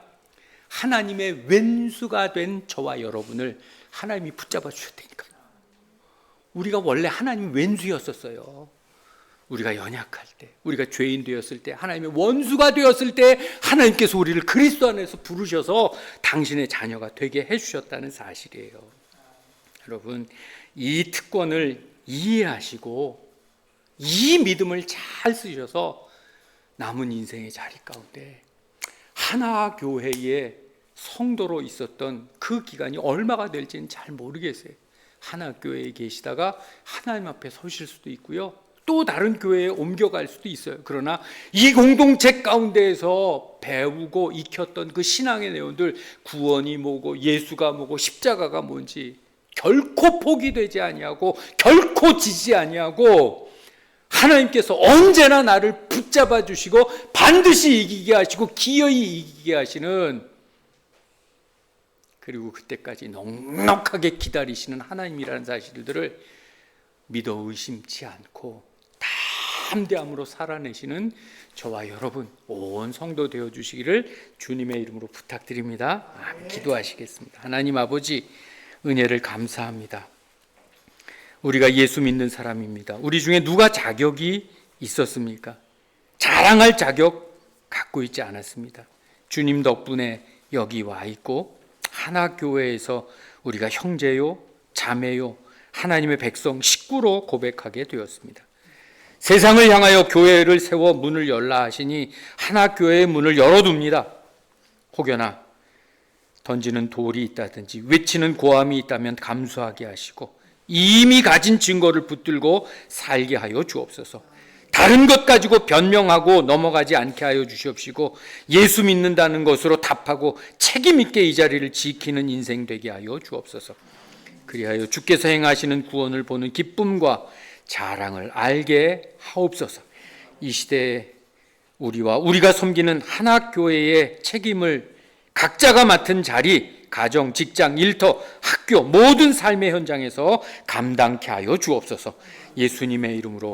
하나님의 왼수가 된 저와 여러분을 하나님이 붙잡아 주셨다니까요. 우리가 원래 하나님 왼수였었어요. 우리가 연약할 때, 우리가 죄인 되었을 때, 하나님의 원수가 되었을 때 하나님께서 우리를 그리스도 안에서 부르셔서 당신의 자녀가 되게 해주셨다는 사실이에요. 여러분, 이 특권을 이해하시고 이 믿음을 잘 쓰셔서 남은 인생의 자리 가운데 하나 교회의 성도로 있었던 그 기간이 얼마가 될지는 잘 모르겠어요. 하나 교회에 계시다가 하나님 앞에 서실 수도 있고요, 또 다른 교회에 옮겨갈 수도 있어요. 그러나 이 공동체 가운데에서 배우고 익혔던 그 신앙의 내용들, 구원이 뭐고 예수가 뭐고 십자가가 뭔지 결코 포기되지 아니하고 결코 지지 아니하고, 하나님께서 언제나 나를 붙잡아 주시고 반드시 이기게 하시고 기어이 이기게 하시는, 그리고 그때까지 넉넉하게 기다리시는 하나님이라는 사실들을 믿어 의심치 않고 담대함으로 살아내시는 저와 여러분 온 성도 되어 주시기를 주님의 이름으로 부탁드립니다. 기도하시겠습니다. 하나님 아버지, 은혜를 감사합니다. 우리가 예수 믿는 사람입니다. 우리 중에 누가 자격이 있었습니까? 자랑할 자격 갖고 있지 않았습니다. 주님 덕분에 여기 와 있고 하나 교회에서 우리가 형제요, 자매요, 하나님의 백성, 식구로 고백하게 되었습니다. 세상을 향하여 교회를 세워 문을 열라 하시니 하나 교회의 문을 열어둡니다. 혹여나 던지는 돌이 있다든지 외치는 고함이 있다면 감수하게 하시고 이미 가진 증거를 붙들고 살게 하여 주옵소서. 다른 것 가지고 변명하고 넘어가지 않게 하여 주시옵시고 예수 믿는다는 것으로 답하고 책임 있게 이 자리를 지키는 인생 되게 하여 주옵소서. 그리하여 주께서 행하시는 구원을 보는 기쁨과 자랑을 알게 하옵소서. 이 시대에 우리와 우리가 섬기는 하나 교회의 책임을 각자가 맡은 자리, 가정, 직장, 일터, 학교 모든 삶의 현장에서 감당케 하여 주옵소서. 예수님의 이름으로